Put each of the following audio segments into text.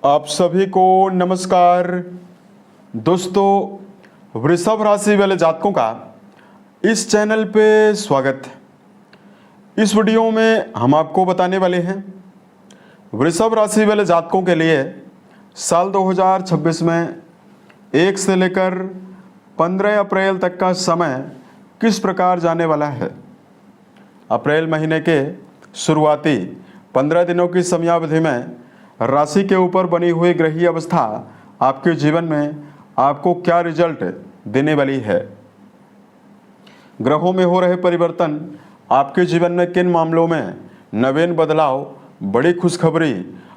आप सभी को नमस्कार। दोस्तों, वृषभ राशि वाले जातकों का इस चैनल पे स्वागत है। इस वीडियो में हम आपको बताने वाले हैं वृषभ राशि वाले जातकों के लिए साल 2026 में 1 से लेकर 15 अप्रैल तक का समय किस प्रकार जाने वाला है। अप्रैल महीने के शुरुआती 15 दिनों की समयावधि में राशि के ऊपर बनी हुई ग्रहीय अवस्था आपके जीवन में आपको क्या रिजल्ट देने वाली है। ग्रहों में हो रहे परिवर्तन आपके जीवन में किन मामलों में नवीन बदलाव, बड़ी खुशखबरी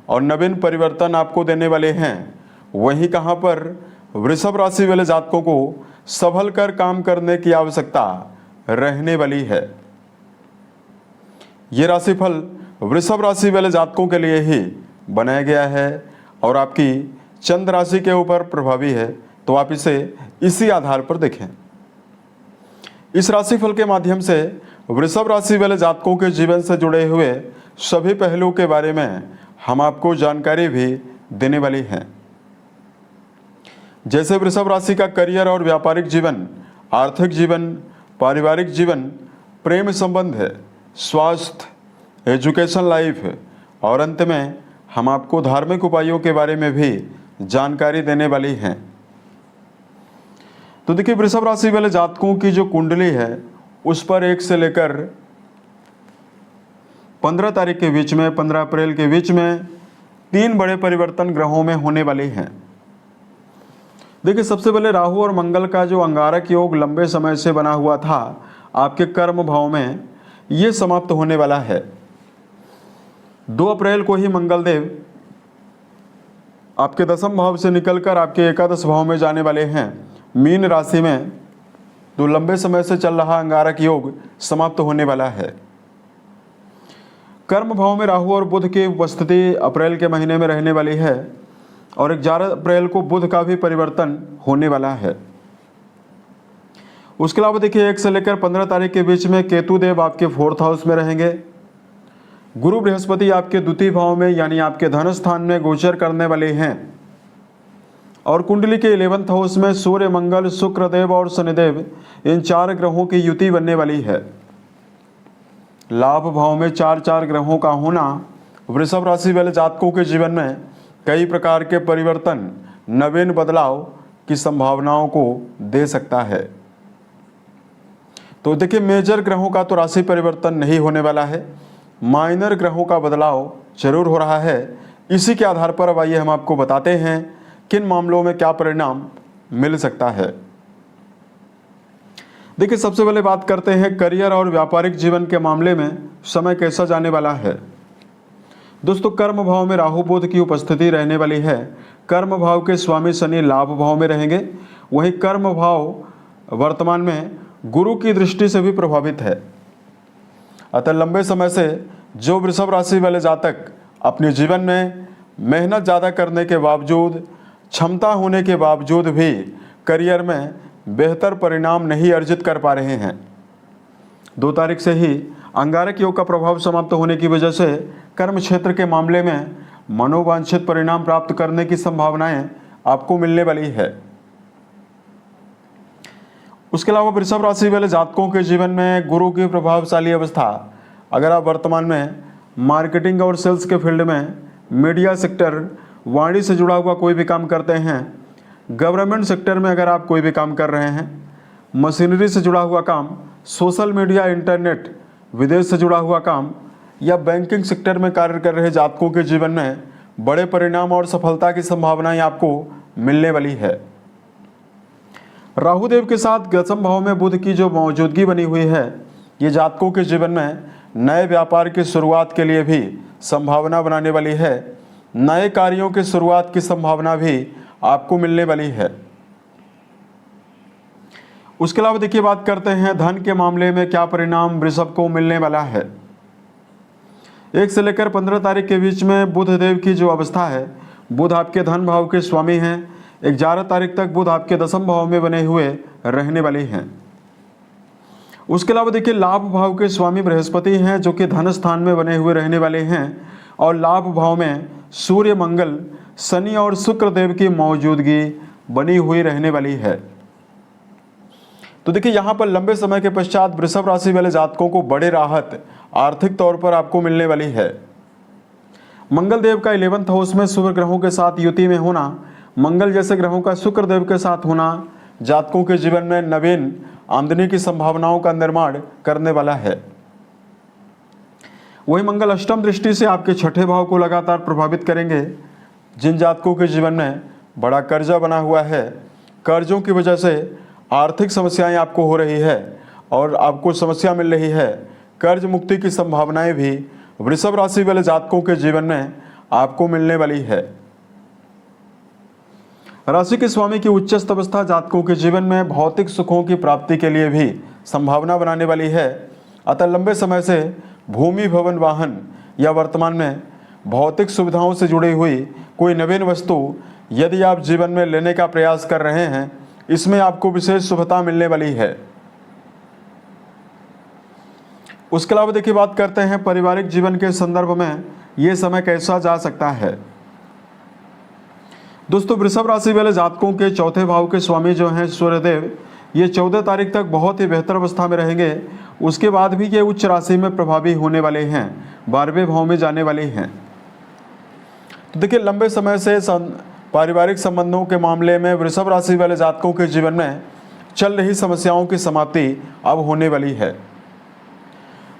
और नवीन परिवर्तन आपको देने वाले हैं। वहीं कहां पर वृषभ राशि वाले जातकों को संभल कर काम करने की आवश्यकता रहने वाली है। ये राशिफल वृषभ राशि वाले जातकों के लिए ही बनाया गया है और आपकी चंद्र राशि के ऊपर प्रभावी है, तो आप इसे इसी आधार पर देखें। इस राशिफल के माध्यम से वृषभ राशि वाले जातकों के जीवन से जुड़े हुए सभी पहलुओं के बारे में हम आपको जानकारी भी देने वाली हैं। जैसे वृषभ राशि का करियर और व्यापारिक जीवन, आर्थिक जीवन, पारिवारिक जीवन, प्रेम संबंध, स्वास्थ्य, एजुकेशन लाइफ और अंत में हम आपको धार्मिक उपायों के बारे में भी जानकारी देने वाली हैं। तो देखिए, वृषभ राशि वाले जातकों की जो कुंडली है उस पर 1 से लेकर 15 तारीख के बीच में, 15 अप्रैल के बीच में 3 बड़े परिवर्तन ग्रहों में होने वाले हैं। देखिए, सबसे पहले राहु और मंगल का जो अंगारक योग लंबे समय से बना हुआ था आपके कर्म भाव में, ये समाप्त होने वाला है। 2 अप्रैल को ही मंगल देव आपके 10वें भाव से निकलकर आपके एकादश भाव में जाने वाले हैं, मीन राशि में। तो लंबे समय से चल रहा अंगारक योग समाप्त होने वाला है। कर्म भाव में राहु और बुध की उपस्थिति अप्रैल के महीने में रहने वाली है और 11 अप्रैल को बुध का भी परिवर्तन होने वाला है। उसके अलावा देखिए, 1 से लेकर 15 तारीख के बीच में केतु देव आपके 4th हाउस में रहेंगे। गुरु बृहस्पति आपके द्वितीय भाव में यानी आपके धन स्थान में गोचर करने वाले हैं और कुंडली के 11th हाउस में सूर्य, मंगल, शुक्रदेव और शनिदेव, इन 4 ग्रहों की युति बनने वाली है। लाभ भाव में 4 ग्रहों का होना वृषभ राशि वाले जातकों के जीवन में कई प्रकार के परिवर्तन, नवीन बदलाव की संभावनाओं को दे सकता है। तो देखिए, मेजर ग्रहों का तो राशि परिवर्तन नहीं होने वाला है, माइनर ग्रहों का बदलाव जरूर हो रहा है। इसी के आधार पर अब आइए हम आपको बताते हैं किन मामलों में क्या परिणाम मिल सकता है। देखिए, सबसे पहले बात करते हैं करियर और व्यापारिक जीवन के मामले में समय कैसा जाने वाला है। दोस्तों, कर्म भाव में राहु बुध की उपस्थिति रहने वाली है। कर्म भाव के स्वामी शनि लाभ भाव में रहेंगे। वहीं कर्म भाव वर्तमान में गुरु की दृष्टि से भी प्रभावित है। अतः लंबे समय से जो वृषभ राशि वाले जातक अपने जीवन में मेहनत ज़्यादा करने के बावजूद, क्षमता होने के बावजूद भी करियर में बेहतर परिणाम नहीं अर्जित कर पा रहे हैं, 2 तारीख से ही अंगारक योग का प्रभाव समाप्त होने की वजह से कर्म क्षेत्र के मामले में मनोवांछित परिणाम प्राप्त करने की संभावनाएं आपको मिलने वाली है। उसके अलावा वृषभ राशि वाले जातकों के जीवन में गुरु की प्रभावशाली अवस्था, अगर आप वर्तमान में मार्केटिंग और सेल्स के फील्ड में, मीडिया सेक्टर, वाणिज्य से जुड़ा हुआ कोई भी काम करते हैं, गवर्नमेंट सेक्टर में अगर आप कोई भी काम कर रहे हैं, मशीनरी से जुड़ा हुआ काम, सोशल मीडिया, इंटरनेट, विदेश से जुड़ा हुआ काम या बैंकिंग सेक्टर में कार्य कर रहे जातकों के जीवन में बड़े परिणाम और सफलता की संभावनाएं आपको मिलने वाली है। राहुदेव के साथ 10वें भाव में बुध की जो मौजूदगी बनी हुई है, ये जातकों के जीवन में नए व्यापार की शुरुआत के लिए भी संभावना बनाने वाली है। नए कार्यों की शुरुआत की संभावना भी आपको मिलने वाली है। उसके अलावा देखिए, बात करते हैं धन के मामले में क्या परिणाम वृषभ को मिलने वाला है। 1 से लेकर 15 तारीख के बीच में बुध देव की जो अवस्था है, बुध आपके धन भाव के स्वामी हैं। 11 तारीख तक बुध आपके 10वें भाव में बने हुए रहने वाले हैं। उसके अलावा देखिए, लाभ भाव के स्वामी बृहस्पति हैं जो कि धन स्थान में बने हुए रहने वाले हैं और लाभ भाव में सूर्य, मंगल, शनि और शुक्र देव की मौजूदगी बनी हुई रहने वाली है। तो देखिए यहाँ पर लंबे समय के पश्चात वृषभ राशि वाले जातकों को बड़े राहत आर्थिक तौर पर आपको मिलने वाली है। मंगल देव का 11th हाउस में शुभ ग्रहों के साथ युति में होना, मंगल जैसे ग्रहों का शुक्र देव के साथ होना जातकों के जीवन में नवीन आमदनी की संभावनाओं का निर्माण करने वाला है। वही मंगल अष्टम दृष्टि से आपके छठे भाव को लगातार प्रभावित करेंगे। जिन जातकों के जीवन में बड़ा कर्जा बना हुआ है, कर्जों की वजह से आर्थिक समस्याएं आपको हो रही है और आपको समस्या मिल रही है, कर्ज मुक्ति की संभावनाएं भी वृषभ राशि वाले जातकों के जीवन में आपको मिलने वाली है। राशि के स्वामी की उच्चस्थ अवस्था जातकों के जीवन में भौतिक सुखों की प्राप्ति के लिए भी संभावना बनाने वाली है। अतः लंबे समय से भूमि, भवन, वाहन या वर्तमान में भौतिक सुविधाओं से जुड़ी हुई कोई नवीन वस्तु यदि आप जीवन में लेने का प्रयास कर रहे हैं, इसमें आपको विशेष शुभता मिलने वाली है। उसके अलावा देखिए बात करते हैं पारिवारिक जीवन के संदर्भ में ये समय कैसा जा सकता है। दोस्तों वृषभ राशि वाले जातकों के चौथे भाव के स्वामी जो हैं सूर्यदेव, ये 14 तारीख तक बहुत ही बेहतर अवस्था में रहेंगे। उसके बाद भी ये उच्च राशि में प्रभावी होने वाले हैं, 12वें भाव में जाने वाले हैं। तो देखिए लंबे समय से पारिवारिक संबंधों के मामले में वृषभ राशि वाले जातकों के जीवन में चल रही समस्याओं की समाप्ति अब होने वाली है।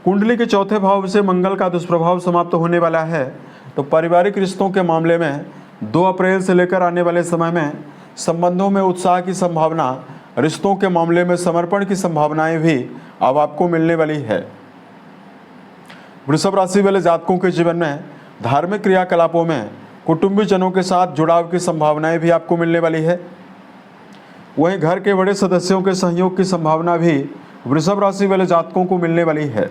कुंडली के चौथे भाव से मंगल का दुष्प्रभाव समाप्त होने वाला है। तो पारिवारिक रिश्तों के मामले में 2 अप्रैल से लेकर आने वाले समय में संबंधों में उत्साह की संभावना, रिश्तों के मामले में समर्पण की संभावनाएं भी अब आपको मिलने वाली है। वृषभ राशि वाले जातकों के जीवन में धार्मिक क्रियाकलापों में कुटुंबीजनों के साथ जुड़ाव की संभावनाएं भी आपको मिलने वाली है। वहीं घर के बड़े सदस्यों के सहयोग की संभावना भी वृषभ राशि वाले जातकों को मिलने वाली है।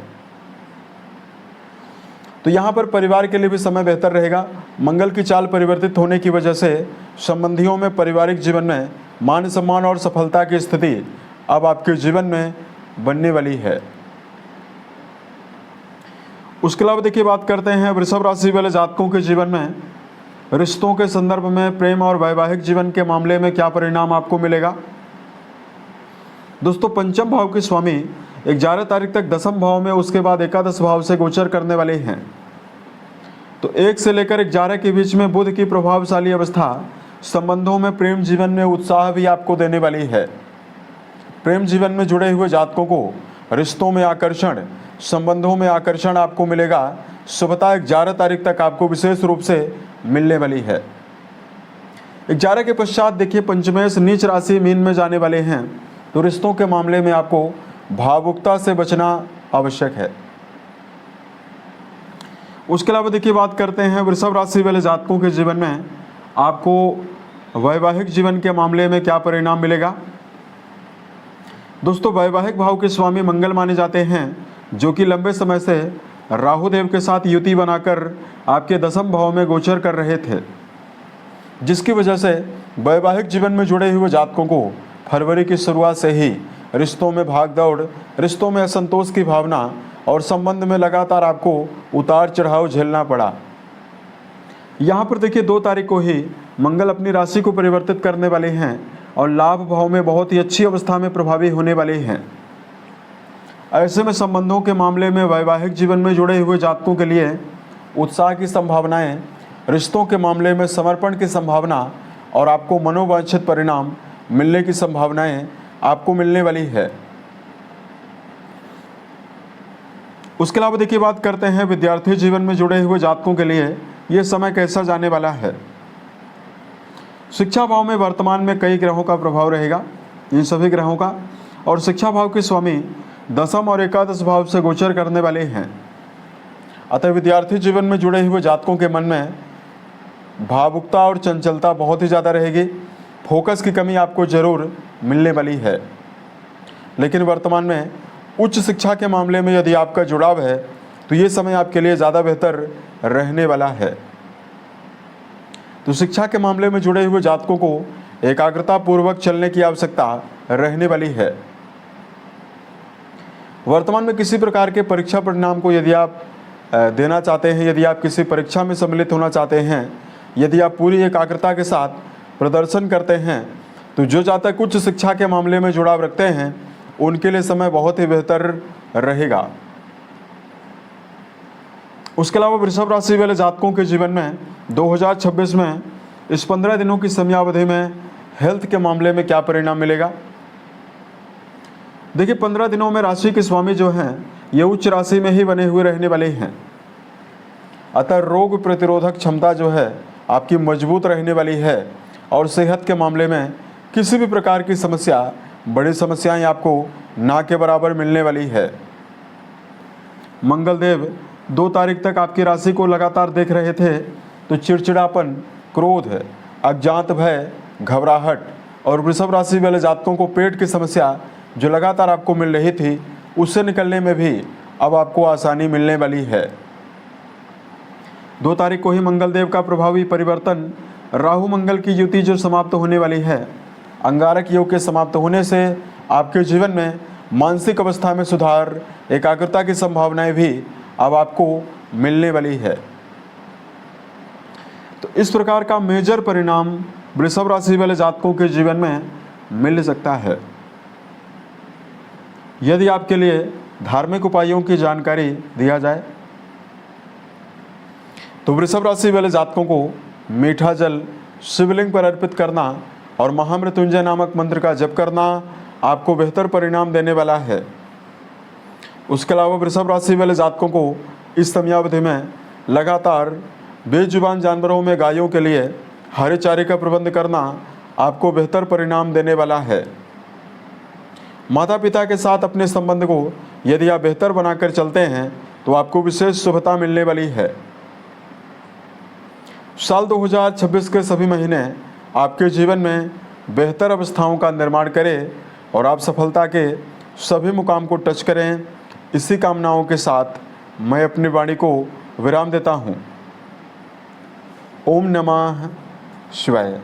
तो यहाँ पर परिवार के लिए भी समय बेहतर रहेगा। मंगल की चाल परिवर्तित होने की वजह से संबंधियों में पारिवारिक जीवन में मान सम्मान और सफलता की स्थिति अब आपके जीवन में बनने वाली है। उसके अलावा देखिए बात करते हैं वृषभ राशि वाले जातकों के जीवन में रिश्तों के संदर्भ में प्रेम और वैवाहिक जीवन के मामले में क्या परिणाम आपको मिलेगा। दोस्तों पंचम भाव के स्वामी 11 तारीख तक 10वें भाव में, उसके बाद एकादश भाव से गोचर करने वाले हैं। तो 1 से लेकर 11 के बीच में बुध की प्रभावशाली अवस्था संबंधों में प्रेम जीवन में उत्साह भी आपको देने वाली है। प्रेम जीवन में जुड़े हुए जातकों को रिश्तों में आकर्षण, संबंधों में आकर्षण आपको मिलेगा। शुभता 11 तारीख तक आपको विशेष रूप से मिलने वाली है। 11 के पश्चात देखिए पंचमेश नीच राशि मीन में जाने वाले हैं। तो रिश्तों के मामले में आपको भावुकता से बचना आवश्यक है। उसके अलावा देखिए बात करते हैं वृषभ राशि वाले जातकों के जीवन में आपको वैवाहिक जीवन के मामले में क्या परिणाम मिलेगा। दोस्तों वैवाहिक भाव के स्वामी मंगल माने जाते हैं, जो कि लंबे समय से राहु देव के साथ युति बनाकर आपके 10वें भाव में गोचर कर रहे थे, जिसकी वजह से वैवाहिक जीवन में जुड़े हुए जातकों को फरवरी की शुरुआत से ही रिश्तों में भागदौड़, रिश्तों में असंतोष की भावना और संबंध में लगातार आपको उतार चढ़ाव झेलना पड़ा। यहाँ पर देखिए 2 तारीख को ही मंगल अपनी राशि को परिवर्तित करने वाले हैं और लाभ भाव में बहुत ही अच्छी अवस्था में प्रभावी होने वाले हैं। ऐसे में संबंधों के मामले में वैवाहिक जीवन में जुड़े हुए जातकों के लिए उत्साह की संभावनाएं, रिश्तों के मामले में समर्पण की संभावना और आपको मनोवांछित परिणाम मिलने की संभावनाएं आपको मिलने वाली है। उसके अलावा देखिए बात करते हैं विद्यार्थी जीवन में जुड़े हुए जातकों के लिए ये समय कैसा जाने वाला है। शिक्षा भाव में वर्तमान में कई ग्रहों का प्रभाव रहेगा, इन सभी ग्रहों का, और शिक्षा भाव के स्वामी 10वें और एकादश भाव से गोचर करने वाले हैं। अतः विद्यार्थी जीवन में जुड़े हुए जातकों के मन में भावुकता और चंचलता बहुत ही ज़्यादा रहेगी। फोकस की कमी आपको जरूर मिलने वाली है। लेकिन वर्तमान में उच्च शिक्षा के मामले में यदि आपका जुड़ाव है तो ये समय आपके लिए ज़्यादा बेहतर रहने वाला है। तो शिक्षा के मामले में जुड़े हुए जातकों को एकाग्रता पूर्वक चलने की आवश्यकता रहने वाली है। वर्तमान में किसी प्रकार के परीक्षा परिणाम को यदि आप देना चाहते हैं, यदि आप किसी परीक्षा में सम्मिलित होना चाहते हैं, यदि आप पूरी एकाग्रता के साथ प्रदर्शन करते हैं, तो जो जातक उच्च शिक्षा के मामले में जुड़ाव रखते हैं उनके लिए समय बहुत ही बेहतर रहेगा। उसके अलावा वृषभ राशि वाले जातकों के जीवन में 2026 में इस 15 दिनों की समयावधि में हेल्थ के मामले में क्या परिणाम मिलेगा। देखिए, 15 दिनों में राशि के स्वामी जो हैं ये उच्च राशि में ही बने हुए रहने वाले हैं, अतः रोग प्रतिरोधक क्षमता जो है आपकी मजबूत रहने वाली है और सेहत के मामले में किसी भी प्रकार की समस्या, बड़ी समस्याएं आपको ना के बराबर मिलने वाली है। मंगल देव 2 तारीख तक आपकी राशि को लगातार देख रहे थे, तो चिड़चिड़ापन, क्रोध, अज्ञात भय, घबराहट और वृषभ राशि वाले जातकों को पेट की समस्या जो लगातार आपको मिल रही थी उससे निकलने में भी अब आपको आसानी मिलने वाली है। 2 तारीख को ही मंगल देव का प्रभावी परिवर्तन राहु मंगल की युति जो समाप्त होने वाली है, अंगारक योग के समाप्त होने से आपके जीवन में मानसिक अवस्था में सुधार, एकाग्रता की संभावनाएं भी अब आपको मिलने वाली है। तो इस प्रकार का मेजर परिणाम वृषभ राशि वाले जातकों के जीवन में मिल सकता है। यदि आपके लिए धार्मिक उपायों की जानकारी दिया जाए तो वृषभ राशि वाले जातकों को मीठा जल शिवलिंग पर अर्पित करना और महामृत्युंजय नामक मंत्र का जप करना आपको बेहतर परिणाम देने वाला है। उसके अलावा वृषभ राशि वाले जातकों को इस समयावधि में लगातार बेजुबान जानवरों में गायों के लिए हरे चारे का प्रबंध करना आपको बेहतर परिणाम देने वाला है। माता पिता के साथ अपने संबंध को यदि आप बेहतर बनाकर चलते हैं तो आपको विशेष शुभता मिलने वाली है। साल 2026 के सभी महीने आपके जीवन में बेहतर अवस्थाओं का निर्माण करें और आप सफलता के सभी मुकाम को टच करें। इसी कामनाओं के साथ मैं अपनी वाणी को विराम देता हूँ। ओम नमः शिवाय।